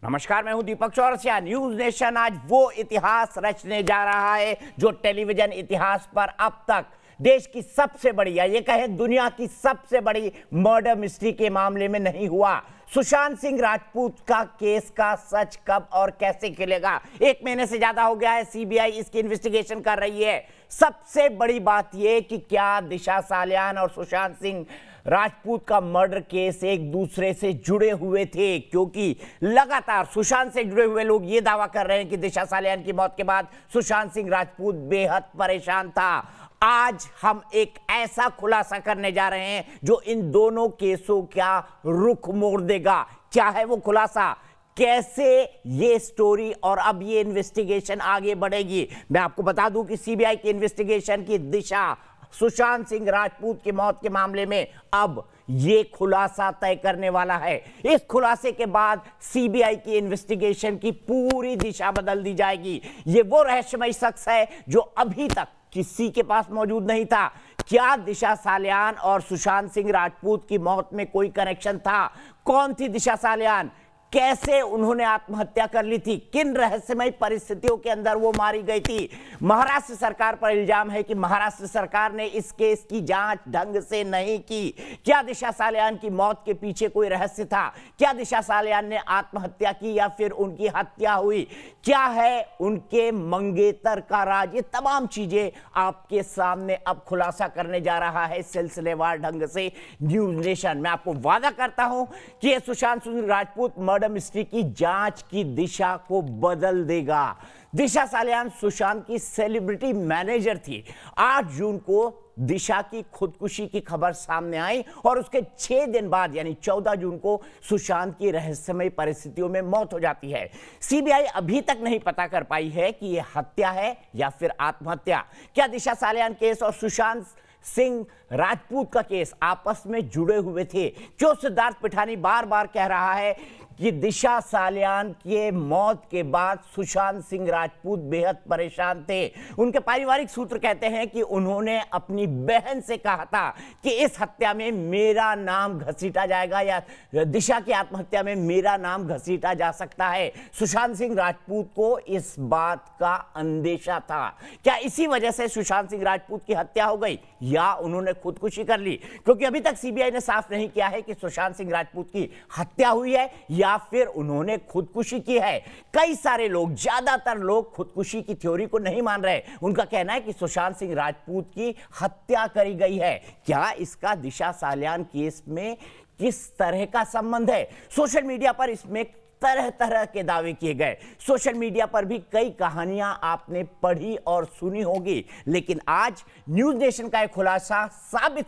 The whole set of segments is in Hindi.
नमस्कार, मैं हूं दीपक चौरसिया। न्यूज नेशन आज वो इतिहास रचने जा रहा है जो टेलीविजन इतिहास पर अब तक देश की सबसे बड़ी या ये कहें दुनिया की सबसे बड़ी मर्डर मिस्ट्री के मामले में नहीं हुआ। सुशांत सिंह राजपूत का केस का सच कब और कैसे खुलेगा? 1 महीने से ज्यादा हो गया है, सीबीआई इसकी इन्वेस्टिगेशन कर रही है। सबसे बड़ी बात यह कि क्या दिशा सालियान और सुशांत सिंह राजपूत का मर्डर केस एक दूसरे से जुड़े हुए थे, क्योंकि लगातार सुशांत से जुड़े हुए लोग ये दावा कर रहे हैं कि दिशा सालियान की मौत के बाद सुशांत सिंह राजपूत बेहद परेशान था। आज हम एक ऐसा खुलासा करने जा रहे हैं जो इन दोनों केसों का रुख मोड़ देगा। क्या है वो खुलासा? कैसे ये स्टोरी और अब ये इन्वेस्टिगेशन आगे बढ़ेगी? मैं आपको बता दूं कि सीबीआई की इन्वेस्टिगेशन की दिशा सुशांत सिंह राजपूत की मौत के मामले में अब ये खुलासा तय करने वाला है। इस खुलासे के बाद सीबीआई की इन्वेस्टिगेशन की पूरी दिशा बदल दी जाएगी। ये वो रहस्यमय शख्स है जो अभी तक किसी के पास मौजूद नहीं था। क्या दिशा सालियान और सुशांत सिंह राजपूत की मौत में कोई कनेक्शन था? कौन थी दिशा सालियान? कैसे उन्होंने आत्महत्या कर ली थी? किन रहस्यमय परिस्थितियों के अंदर वो मारी गई थी? महाराष्ट्र सरकार पर इल्जाम है कि महाराष्ट्र सरकार ने इस केस की जांच ढंग से नहीं की। क्या दिशा सालियान की मौत के पीछे कोई रहस्य था? क्या दिशा सालियान ने आत्महत्या की या फिर उनकी हत्या हुई? क्या है उनके मंगेतर का राज? ये तमाम चीजें आपके सामने अब खुलासा करने जा रहा है सिलसिलेवार ढंग से न्यूज नेशन। मैं आपको वादा करता हूं कि ये सुशांत सिंह राजपूत मर्डर मिस्ट्री की जांच की दिशा को बदल देगा। दिशा सालियान सुशांत की सेलिब्रिटी मैनेजर थी। 8 जून को दिशा की खुदकुशी की खबर सामने आई और उसके 6 दिन बाद यानी 14 जून को सुशांत की रहस्यमय परिस्थितियों में मौत हो जाती है। सीबीआई अभी तक नहीं पता कर पाई है कि यह हत्या है या फिर आत्महत्या। क्या दिशा सालियान केस और सुशांत सिंह राजपूत का केस आपस में जुड़े हुए थे? क्यों सिद्धार्थ पिठानी बार बार कह रहा है कि दिशा सालियान के मौत के बाद सुशांत सिंह राजपूत बेहद परेशान थे? उनके पारिवारिक सूत्र कहते हैं कि उन्होंने अपनी बहन से कहा था कि इस हत्या में मेरा नाम घसीटा जाएगा या दिशा की आत्महत्या में मेरा नाम घसीटा जा सकता है। सुशांत सिंह राजपूत को इस बात का अंदेशा था। क्या इसी वजह से सुशांत सिंह राजपूत की हत्या हो गई या उन्होंने खुदकुशी कर ली? क्योंकि अभी तक सीबीआई ने साफ नहीं किया है कि सुशांत सिंह राजपूत की हत्या हुई है या फिर उन्होंने खुदकुशी की है। कई सारे लोग, ज्यादातर लोग खुदकुशी की थ्योरी को नहीं मान रहे। उनका कहना है कि सुशांत सिंह राजपूत की हत्या करी गई है। क्या इसका दिशा सालियान केस में किस तरह का संबंध है? सोशल मीडिया पर इसमें तरह तरह के दावे किए गए। सोशल मीडिया पर भी कई कहानियां आपने पढ़ी और सुनी होगी, लेकिन आज न्यूज नेशन का एक खुलासा साबित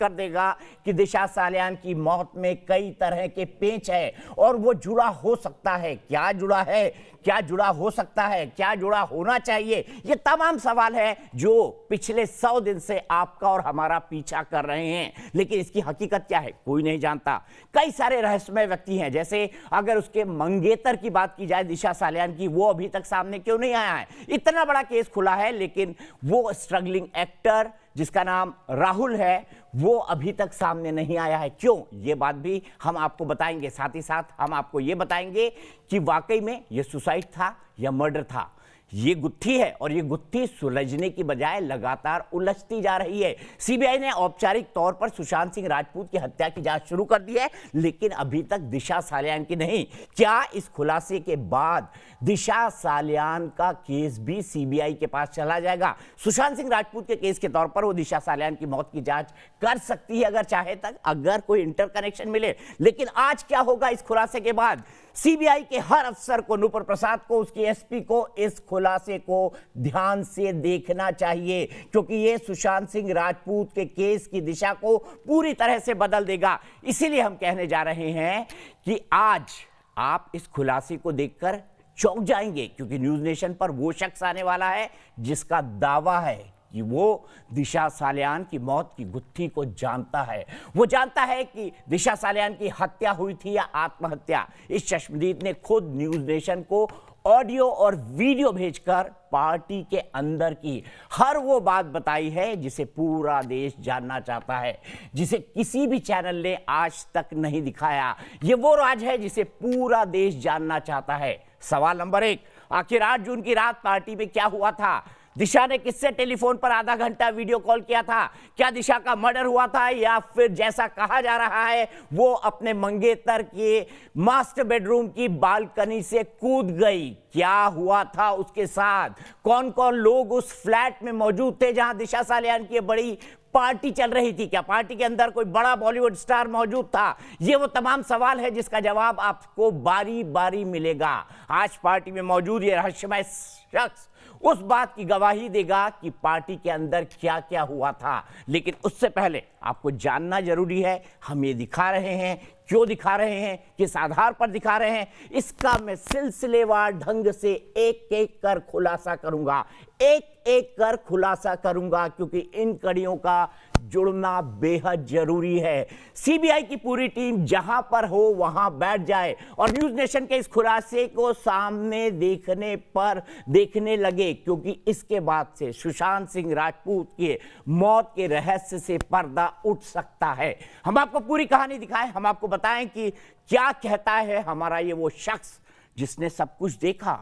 कर देगा कि दिशा सालियान की मौत में कई तरह के पेंच है और वो जुड़ा हो सकता है। क्या जुड़ा है? क्या जुड़ा हो सकता है? क्या जुड़ा होना चाहिए? ये तमाम सवाल है जो पिछले 100 दिन से आपका और हमारा पीछा कर रहे हैं, लेकिन इसकी हकीकत क्या है कोई नहीं जानता। कई सारे रहस्यमय व्यक्ति हैं, जैसे अगर उसके मंगेतर की बात की जाए दिशा सालियान की, वो अभी तक सामने क्यों नहीं आया है? इतना बड़ा केस खुला है लेकिन वो स्ट्रगलिंग एक्टर जिसका नाम राहुल है वो अभी तक सामने नहीं आया है। क्यों? ये बात भी हम आपको बताएंगे। साथ ही साथ हम आपको ये बताएंगे कि वाकई में ये सुसाइड था या मर्डर था। ये गुत्थी है और ये गुत्थी सुलझने की बजाय लगातार उलझती जा रही है। सीबीआई ने औपचारिक तौर पर सुशांत सिंह राजपूत की हत्या की जांच शुरू कर दी है, लेकिन अभी तक दिशा सालियान की नहीं। क्या इस खुलासे के बाद दिशा सालियान का केस भी सीबीआई के पास चला जाएगा? सुशांत सिंह राजपूत के केस के तौर पर वो दिशा सालियान की मौत की जांच कर सकती है अगर चाहे तक, अगर कोई इंटरकनेक्शन मिले। लेकिन आज क्या होगा इस खुलासे के बाद? सीबीआई के हर अफसर को, नुपुर प्रसाद को, उसकी एसपी को इस खुलासे को ध्यान से देखना चाहिए, क्योंकि ये सुशांत सिंह राजपूत के केस की दिशा को पूरी तरह से बदल देगा। इसीलिए हम कहने जा रहे हैं कि आज आप इस खुलासे को देखकर चौंक जाएंगे, क्योंकि न्यूज नेशन पर वो शख्स आने वाला है जिसका दावा है कि वो दिशा सालियान की मौत की गुत्थी को जानता है। वो जानता है कि दिशा सालियान की हत्या हुई थी या आत्महत्या। इस चश्मदीद ने खुद न्यूज नेशन को ऑडियो और वीडियो भेजकर पार्टी के अंदर की हर वो बात बताई है जिसे पूरा देश जानना चाहता है, जिसे किसी भी चैनल ने आज तक नहीं दिखाया। ये वो राज है जिसे पूरा देश जानना चाहता है। सवाल नंबर 1, आखिर 8 जून की रात पार्टी में क्या हुआ था? दिशा ने किससे टेलीफोन पर आधा घंटा वीडियो कॉल किया था? क्या दिशा का मर्डर हुआ था या फिर जैसा कहा जा रहा है वो अपने मंगेतर के मास्टर बेडरूम की बालकनी से कूद गई? क्या हुआ था उसके साथ? कौन कौन लोग उस फ्लैट में मौजूद थे जहां दिशा सालियान की बड़ी पार्टी चल रही थी? क्या पार्टी के अंदर कोई बड़ा बॉलीवुड स्टार मौजूद था? ये वो तमाम सवाल है जिसका जवाब आपको बारी बारी मिलेगा। आज पार्टी में मौजूद ये रहस्यमय शख्स उस बात की गवाही देगा कि पार्टी के अंदर क्या क्या हुआ था। लेकिन उससे पहले आपको जानना जरूरी है, हम ये दिखा रहे हैं, क्यों दिखा रहे हैं, किस आधार पर दिखा रहे हैं, इसका मैं सिलसिलेवार ढंग से एक एक कर खुलासा करूंगा, एक एक कर खुलासा करूंगा, क्योंकि इन कड़ियों का जुड़ना बेहद जरूरी है। सीबीआई की पूरी टीम जहां पर हो वहां बैठ जाए और न्यूज नेशन के इस खुलासे को सामने देखने लगे, क्योंकि इसके बाद से सुशांत सिंह राजपूत के मौत के रहस्य से पर्दा उठ सकता है। हम आपको पूरी कहानी दिखाएं, हम आपको बताएं कि क्या कहता है हमारा ये वो शख्स जिसने सब कुछ देखा।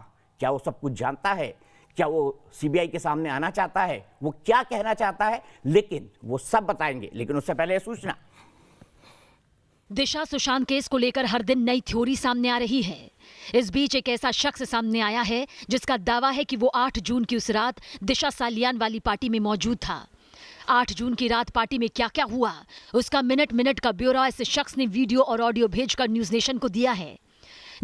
क्या वो सब कुछ जानता है? क्या वो सीबीआई के सामने आना चाहता है? वो क्या कहना चाहता है? लेकिन वो सब बताएंगे। लेकिन उससे पहले सूचना, दिशा सुशांत केस को लेकर हर दिन नई थ्योरी सामने आ रही है। इस बीच एक ऐसा शख्स सामने आया है जिसका दावा है कि वो 8 जून की उस रात दिशा सालियान वाली पार्टी में मौजूद था। 8 जून की रात पार्टी में क्या क्या हुआ उसका मिनट मिनट का ब्यौरा इस शख्स ने वीडियो और ऑडियो भेजकर न्यूज नेशन को दिया है।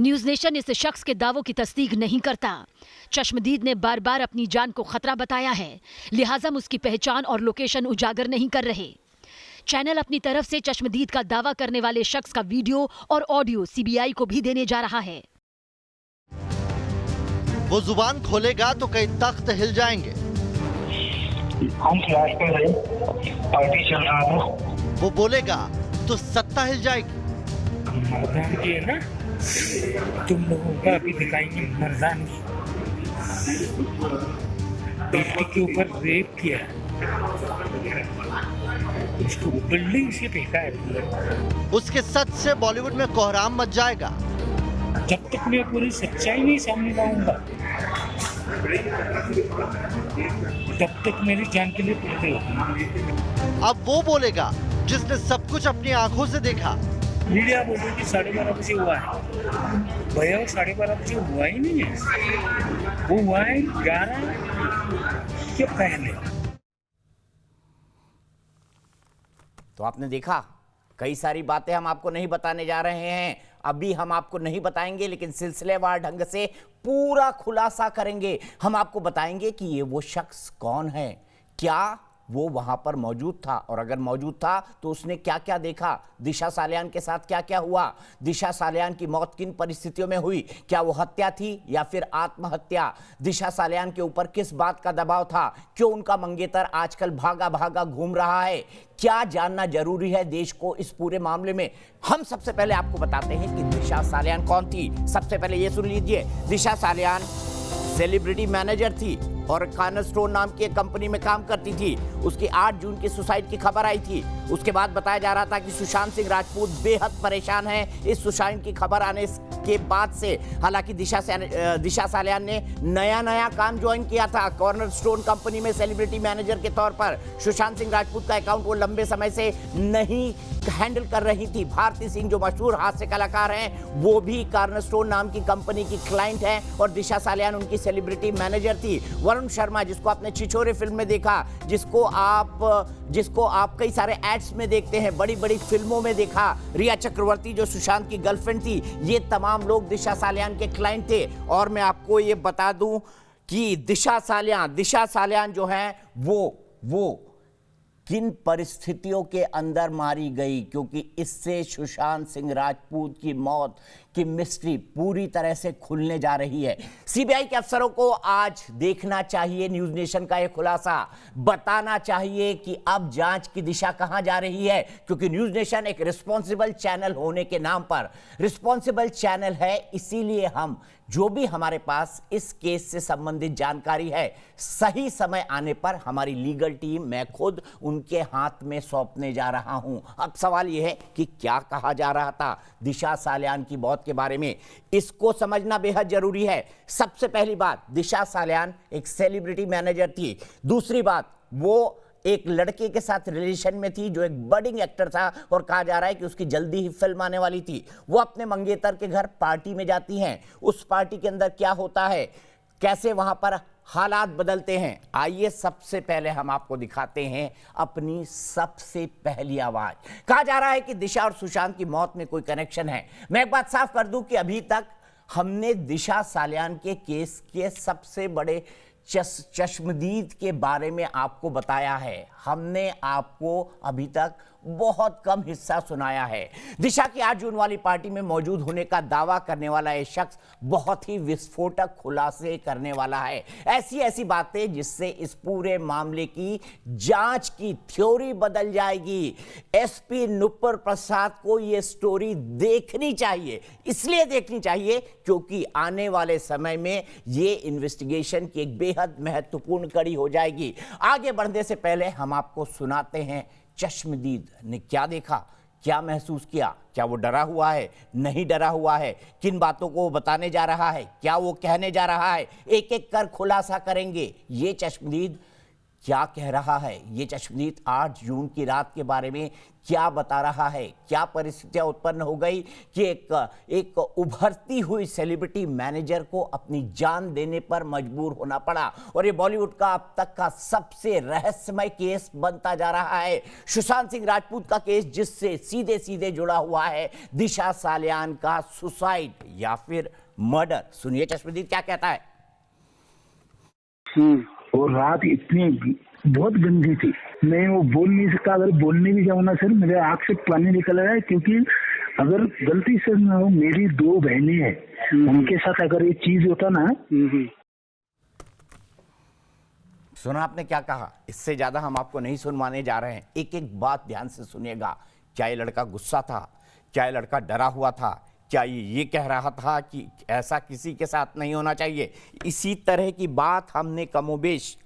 न्यूज नेशन इस शख्स के दावों की तस्दीक नहीं करता। चश्मदीद ने बार बार अपनी जान को खतरा बताया है, लिहाजा हम उसकी पहचान और लोकेशन उजागर नहीं कर रहे। चैनल अपनी तरफ से चश्मदीद का दावा करने वाले शख्स का वीडियो और ऑडियो सीबीआई को भी देने जा रहा है। वो जुबान खोलेगा तो कई तख्त हिल जाएंगे। हम फ्लैट पे रहे, पार्टी चल रहा था। वो बोलेगा तो सत्ता हिल जाएगी। मर्दानगी है ना, तुम लोगों का अभी दिखाएंगे मर्दानगी। बेटी के ऊपर रेप किया, उसको बिल्डिंग से फेंका है। उसके सच से बॉलीवुड में कोहराम मच जाएगा। जब तक मैं पूरी सच्चाई नहीं सामने लाऊंगा तब तक मेरी जान के लिए पड़ते हो। अब वो बोलेगा जिसने सब कुछ अपनी आंखों से देखा। मीडिया बोल रही कि 12:30 बजे हुआ है, भैया वो 12:30 बजे हुआ ही नहीं है, वो हुआ है 11 के पहले। तो आपने देखा, कई सारी बातें हम आपको नहीं बताने जा रहे हैं, अभी हम आपको नहीं बताएंगे, लेकिन सिलसिलेवार ढंग से पूरा खुलासा करेंगे। हम आपको बताएंगे कि ये वो शख्स कौन है, क्या वो वहां पर मौजूद था, और अगर मौजूद था तो उसने क्या क्या देखा, दिशा सालियान के साथ क्या क्या हुआ, दिशा सालियान की मौत किन परिस्थितियों में हुई, क्या वो हत्या थी या फिर आत्महत्या, दिशा सालियान के ऊपर किस बात का दबाव था, क्यों उनका मंगेतर आजकल भागा भागा घूम रहा है, क्या जानना जरूरी है देश को इस पूरे मामले में। हम सबसे पहले आपको बताते हैं कि दिशा सालियान कौन थी। सबसे पहले ये सुन लीजिए, दिशा सालियान सेलिब्रिटी मैनेजर थी और कॉर्नरस्टोन नाम की एक कंपनी में काम करती थी। उसकी 8 जून की सुसाइड की खबर आई थी। उसके बाद बताया जा रहा था कि सुशांत सिंह राजपूत बेहद परेशान हैं इस सुसाइड की खबर आने के बाद से। हालांकि दिशा सालियान ने नया काम ज्वाइन किया था कॉर्नरस्टोन कंपनी में सेलिब्रिटी मैनेजर के तौर पर। सुशांत सिंह राजपूत का अकाउंट वो लंबे समय से नहीं हैंडल कर रही थी। भारती सिंह जो मशहूर हास्य कलाकार हैं, वो भी कॉर्नरस्टोन नाम की कंपनी की क्लाइंट हैं और दिशा सालियान उनकी सेलिब्रिटी मैनेजर थी। वरुण शर्मा, जिसको आपने छिछोरे फिल्म में देखा, जिसको आप कई सारे एड्स में देखते हैं, बड़ी बड़ी फिल्मों में देखा, रिया चक्रवर्ती जो सुशांत की गर्लफ्रेंड थी, ये तमाम लोग दिशा सालियान के क्लाइंट थे। और मैं आपको ये बता दूं कि दिशा सालियान जो है वो किन परिस्थितियों के अंदर मारी गई, क्योंकि इससे सुशांत सिंह राजपूत की मौत की मिस्ट्री पूरी तरह से खुलने जा रही है। सीबीआई के अफसरों को आज देखना चाहिए न्यूज नेशन का यह खुलासा, बताना चाहिए कि अब जांच की दिशा कहां जा रही है, क्योंकि न्यूज नेशन एक रिस्पॉन्सिबल चैनल होने के नाम पर रिस्पॉन्सिबल चैनल है। इसीलिए हम जो भी हमारे पास इस केस से संबंधित जानकारी है, सही समय आने पर हमारी लीगल टीम, मैं खुद उनके हाथ में सौंपने जा रहा हूं। अब सवाल यह है कि क्या कहा जा रहा था दिशा सालियान की मौत के बारे में, इसको समझना बेहद जरूरी है। सबसे पहली बात, दिशा सालियान एक सेलिब्रिटी मैनेजर थी। दूसरी बात, वो एक लड़के के साथ रिलेशन में थी जो एक बडिंग एक्टर था और कहा जा रहा है कि उसकी जल्दी ही फिल्म आने वाली थी। वो अपने मंगेतर के घर पार्टी में जाती हैं। उस पार्टी के अंदर क्या होता है, कैसे वहां पर हालात बदलते हैं, आइए सबसे पहले हम आपको दिखाते हैं अपनी सबसे पहली आवाज। कहा जा रहा है कि दिशा और सुशांत की मौत में कोई कनेक्शन है। मैं एक बात साफ कर दूं कि अभी तक हमने दिशा सालियान के केस के सबसे बड़े चश्मदीद के बारे में आपको बताया है। हमने आपको अभी तक बहुत कम हिस्सा सुनाया है। दिशा की 8 जून वाली पार्टी में मौजूद होने का दावा करने वाला यह शख्स बहुत ही विस्फोटक खुलासे करने वाला है। ऐसी बातें जिससे इस पूरे मामले की जांच की थ्योरी बदल जाएगी। एसपी नुपुर प्रसाद को यह स्टोरी देखनी चाहिए, इसलिए देखनी चाहिए क्योंकि आने वाले समय में यह इन्वेस्टिगेशन की एक बेहद महत्वपूर्ण कड़ी हो जाएगी। आगे बढ़ने से पहले हम आपको सुनाते हैं चश्मदीद ने क्या देखा, क्या महसूस किया, क्या वो डरा हुआ है, नहीं डरा हुआ है, किन बातों को वो बताने जा रहा है, क्या वो कहने जा रहा है, एक एक कर खुलासा करेंगे। ये चश्मदीद क्या कह रहा है, ये चश्मदीद 8 जून की रात के बारे में क्या बता रहा है, क्या परिस्थितियां उत्पन्न हो गई कि एक उभरती हुई सेलिब्रिटी मैनेजर को अपनी जान देने पर मजबूर होना पड़ा। और ये बॉलीवुड का अब तक का सबसे रहस्यमय केस बनता जा रहा है, सुशांत सिंह राजपूत का केस, जिससे सीधे सीधे जुड़ा हुआ है दिशा सालियान का सुसाइड या फिर मर्डर। सुनिए चश्मदीद क्या कहता है। और रात इतनी बहुत गंदी थी, मैं वो बोल नहीं सकता। अगर बोलने भी जाऊँ ना सर, मेरे आँख से पानी निकल रहा है, क्योंकि अगर गलती से ना हो, मेरी 2 बहनें हैं, उनके साथ अगर ये चीज होता ना। सुना आपने क्या कहा, इससे ज्यादा हम आपको नहीं सुनवाने जा रहे हैं। एक एक बात ध्यान से सुनिएगा। क्या ये लड़का गुस्सा था, क्या ये लड़का डरा हुआ था, क्या ये कह रहा था कि ऐसा किसी के साथ नहीं होना चाहिए। इसी तरह की बात हमने कमोबेश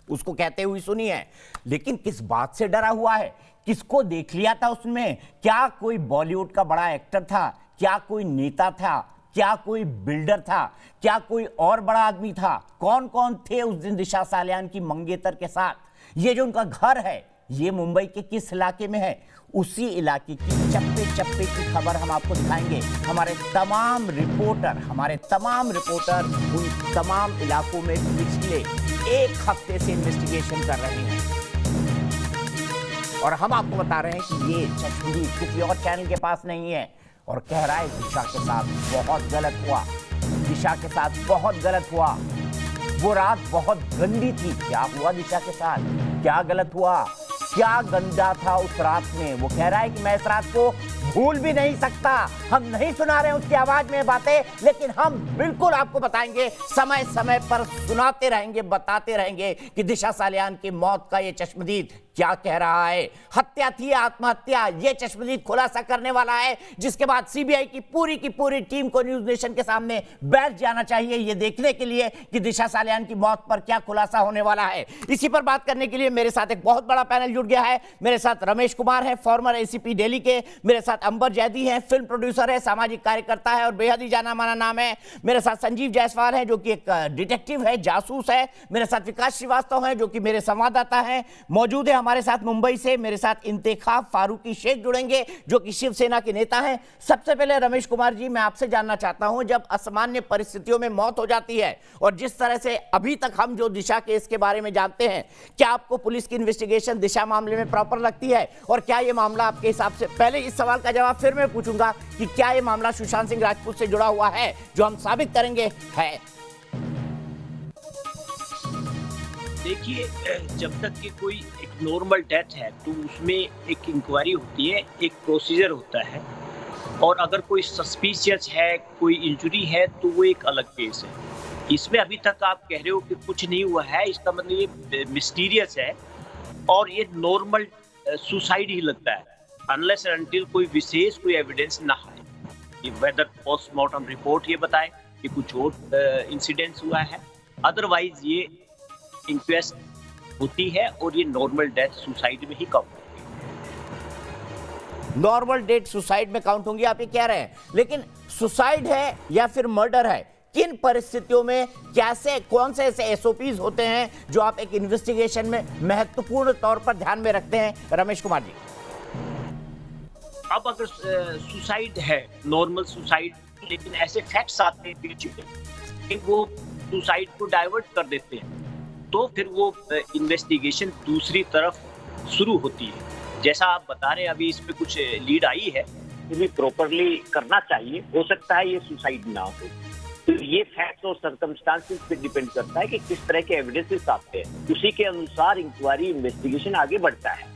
उसको कहते हुए सुनी है। लेकिन किस बात से डरा हुआ है, किसको देख लिया था उसमें, क्या कोई बॉलीवुड का बड़ा एक्टर था, क्या कोई नेता था, क्या कोई बिल्डर था, क्या कोई और बड़ा आदमी था, कौन कौन थे उस दिन दिशा सालियान की मंगेतर के साथ। ये जो उनका घर है, ये मुंबई के किस इलाके में है, उसी इलाके की चप्पे चप्पे की खबर हम आपको दिखाएंगे। हमारे तमाम रिपोर्टर उन तमाम इलाकों में पिछले 1 हफ्ते से इन्वेस्टिगेशन कर रहे हैं और हम आपको बता रहे हैं कि ये चश्मदीद किसी और चैनल के पास नहीं है और कह रहा है दिशा के साथ बहुत गलत हुआ, दिशा के साथ बहुत गलत हुआ, वो रात बहुत गंदी थी। क्या हुआ दिशा के साथ, क्या गलत हुआ, क्या गंदा था उस रात में। वो कह रहा है कि मैं इस रात को भूल भी नहीं सकता। हम नहीं सुना रहे हैं उसकी आवाज में बातें, लेकिन हम बिल्कुल आपको बताएंगे, समय समय पर सुनाते रहेंगे, बताते रहेंगे कि दिशा सालियान की मौत का ये चश्मदीद क्या कह रहा है। हत्या थी या आत्महत्या, ये चश्मदीद खुलासा करने वाला है, जिसके बाद सीबीआई की पूरी टीम को न्यूज नेशन के सामने बैठ जाना चाहिए ये देखने के लिए कि दिशा सालियान की मौत पर क्या खुलासा होने वाला है। इसी पर बात करने के लिए मेरे साथ एक बहुत बड़ा पैनल जुड़ गया है। मेरे साथ रमेश कुमार है, फॉर्मर एसीपी दिल्ली के। मेरे साथ अंबर जैदी है, फिल्म प्रोड्यूसर है, सामाजिक कार्यकर्ता है और बेहद ही जाना माना नाम है। मेरे साथ संजीव जायसवाल है जो कि एक डिटेक्टिव है, जासूस है। मेरे साथ विकास श्रीवास्तव है जो कि मेरे संवाददाता है। मौजूद है हमारे साथ मुंबई से मेरे साथ इंतेखाब फारूकी शेख जुड़ेंगे जो कि शिवसेना के नेता हैं। सबसे पहले रमेश कुमार जी, मैं आपसे जानना चाहता हूं, जब असामान्य परिस्थितियों में मौत हो जाती है और जिस तरह से अभी तक हम जो दिशा केस के बारे में जानते हैं, क्या आपको पुलिस की इन्वेस्टिगेशन दिशा मामले में प्रॉपर लगती है? और क्या ये मामला आपके हिसाब से, पहले इस सवाल का जवाब फिर मैं पूछूंगा कि क्या ये मामला सुशांत सिंह राजपूत से जुड़ा हुआ है, जो हम साबित करेंगे है? देखिए, जब तक कि कोई नॉर्मल डेथ है तो उसमें एक इंक्वायरी होती है, एक प्रोसीजर होता है और अगर कोई सस्पिशियस है, कोई इंजरी है, तो वो एक अलग केस है। इसमें अभी तक आप कह रहे हो कि कुछ नहीं हुआ है, इसका मतलब ये मिस्टीरियस है और ये नॉर्मल सुसाइड ही लगता है, अनलेस एंड अनटिल कोई विशेष कोई एविडेंस ना आए, कि वेदर पोस्टमार्टम रिपोर्ट ये बताए कि कुछ और इंसिडेंट्स हुआ है। अदरवाइज ये इंक्वेस्ट होती है और ये नॉर्मल डेथ सुसाइड में ही काउंट होती है। नॉर्मल डेथ सुसाइड में काउंट होंगी, आप ये कह रहे हैं। लेकिन सुसाइड है या फिर मर्डर है, किन परिस्थितियों में कैसे, कौन से ऐसे एसओपीज होते हैं जो आप एक इन्वेस्टिगेशन में महत्वपूर्ण तौर पर ध्यान में रखते हैं, रमेश कुमार जी? अब अगर सुसाइड है, नॉर्मल सुसाइड, लेकिन ऐसे फैक्ट्स आते हैं पीछे कि वो सुसाइड को डाइवर्ट कर देते हैं, तो फिर वो इन्वेस्टिगेशन दूसरी तरफ शुरू होती है। जैसा आप बता रहे हैं, अभी इस पे कुछ लीड आई है, इन्हें प्रॉपरली करना चाहिए। हो सकता है ये सुसाइड ना हो, तो ये फैक्ट्स और सर्कमस्टांसेस पे डिपेंड करता है कि किस तरह के एविडेंसेस आते हैं, उसी के अनुसार इंक्वायरी इन्वेस्टिगेशन आगे बढ़ता है।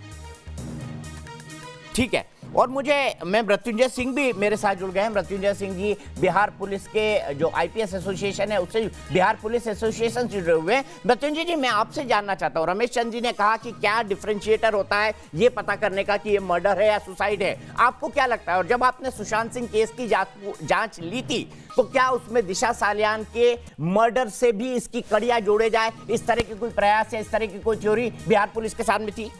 ठीक है। और मैं मृत्युंजय सिंह भी मेरे साथ जुड़ गए हैं। मृत्युंजय सिंह जी बिहार पुलिस के जो आईपीएस एसोसिएशन है, उससे बिहार पुलिस एसोसिएशन से जुड़े हुए हैं। मृत्युंजय जी, मैं आपसे जानना चाहता हूँ, रमेश चंद जी ने कहा कि क्या डिफरेंशिएटर होता है ये पता करने का कि ये मर्डर है या सुसाइड है, आपको क्या लगता है? और जब आपने सुशांत सिंह केस की जांच ली थी, तो क्या उसमें दिशा सालियान के मर्डर से भी इसकी कड़ियां जोड़े जाए, इस तरह की कोई प्रयास या इस तरह की कोई थ्योरी बिहार पुलिस के सामने थी?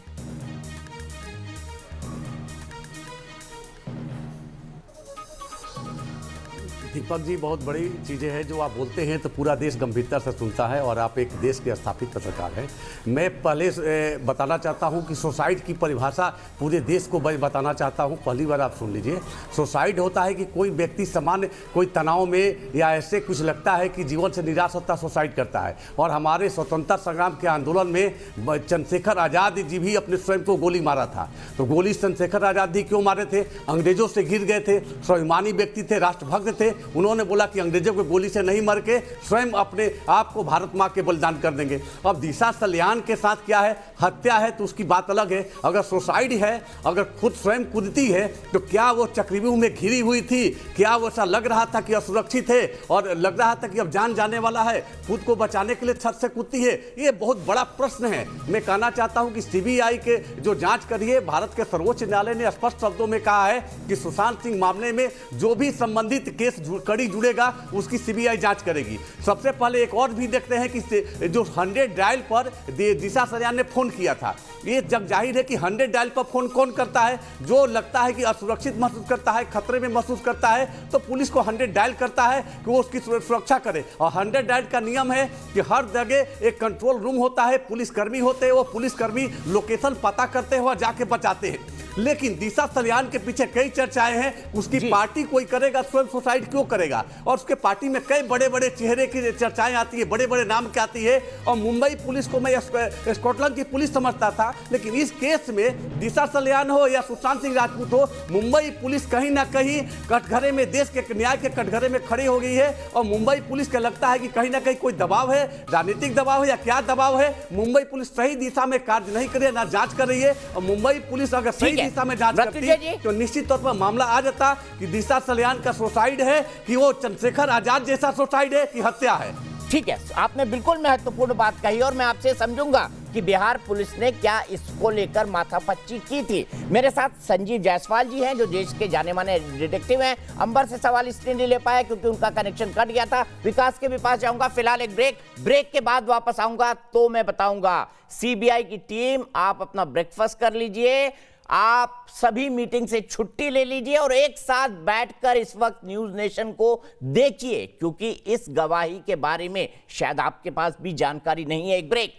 दीपक जी, बहुत बड़ी चीज़ें हैं जो आप बोलते हैं तो पूरा देश गंभीरता से सुनता है, और आप एक देश के स्थापित पत्रकार हैं। मैं पहले बताना चाहता हूं कि सुसाइड की परिभाषा पूरे देश को बताना चाहता हूं। पहली बार आप सुन लीजिए, सुसाइड होता है कि कोई व्यक्ति सामान्य कोई तनाव में या ऐसे कुछ लगता है कि जीवन से निराश होता, सुसाइड करता है। और हमारे स्वतंत्रता संग्राम के आंदोलन में चंद्रशेखर आज़ाद जी भी अपने स्वयं को गोली मारा था। तो गोली चंद्रशेखर आज़ाद जी क्यों मारे थे? अंग्रेजों से घिर गए थे, स्वाभिमानी व्यक्ति थे, राष्ट्रभक्त थे। उन्होंने बोला कि अंग्रेजों को गोली से नहीं मर के स्वयं अपने आप को भारत मां के बलिदान कर देंगे। अब दिशा सालियान के साथ क्या है? हत्या है तो उसकी बात अलग है। अगर सुसाइड है, अगर खुद स्वयं कूदती है, तो क्या वो चक्रव्यूह में घिरी हुई थी? क्या वो ऐसा लग रहा था कि असुरक्षित है और लग रहा था कि अब जान जाने वाला है, खुद को बचाने के लिए छत से कूदती है? ये बहुत बड़ा प्रश्न है। मैं कहना चाहता हूं कि सीबीआई के जो जांच करी है, भारत के सर्वोच्च न्यायालय ने स्पष्ट शब्दों में कहा है कि सुशांत सिंह मामले में जो भी संबंधित केस कड़ी जुड़ेगा उसकी सीबीआई जांच करेगी। सबसे पहले एक और भी देखते हैं कि जो 100 डायल पर दिशा सालियान ने फोन किया था, ये जग जाहिर है कि 100 डायल पर फोन कौन करता है? जो लगता है कि असुरक्षित महसूस करता है, खतरे में महसूस करता है, तो पुलिस को 100 डायल करता है कि वो उसकी सुरक्षा करे। और 100 डायल का नियम है कि हर जगह एक कंट्रोल रूम होता है, पुलिसकर्मी होते हैं, वो पुलिसकर्मी लोकेशन पता करते हैं और जाके बचाते हैं। लेकिन दिशा सालियान के पीछे कई चर्चाएं हैं, उसकी पार्टी कोई करेगा, स्वयं सुसाइड क्यों करेगा? और उसके पार्टी में कई बड़े बड़े चेहरे की चर्चाएं आती है, बड़े बड़े नाम की आती है। और मुंबई पुलिस को मैं स्कॉटलैंड की पुलिस समझता था, लेकिन इस केस में दिशा सालियान हो या सुशांत सिंह राजपूत हो, मुंबई पुलिस कहीं ना कहीं कटघरे में, देश के न्याय के कटघरे में खड़ी हो गई है। और मुंबई पुलिस का लगता है कि कहीं ना कहीं कोई दबाव है, राजनीतिक दबाव है या क्या दबाव है। मुंबई पुलिस सही दिशा में कार्य नहीं कर रही है, ना जांच कर रही है। और मुंबई पुलिस अगर सही दिशा में जांच करती तो निश्चित तौर पर मामला आ जाता कि दिशा सालियान का सुसाइड है कि वो चंद्रशेखर आजाद जैसा सुसाइड है कि हत्या है। ठीक है, आपने बिल्कुल महत्वपूर्ण बात कही और मैं आपसे समझूंगा कि बिहार पुलिस ने क्या इसको लेकर माथापच्ची की थी। मेरे साथ संजीव जायसवाल जी हैं जो देश के जाने माने डिटेक्टिव हैं। अंबर से सवाल इसलिए नहीं ले पाया क्योंकि उनका कनेक्शन कट गया था। विकास के भी पास जाऊंगा, फिलहाल एक ब्रेक के बाद वापस आऊंगा तो मैं बताऊंगा। सीबीआई की टीम, आप अपना ब्रेकफास्ट कर लीजिए, आप सभी मीटिंग से छुट्टी ले लीजिए और एक साथ बैठकर इस वक्त न्यूज नेशन को देखिए, क्योंकि इस गवाही के बारे में शायद आपके पास भी जानकारी नहीं है। एक ब्रेक।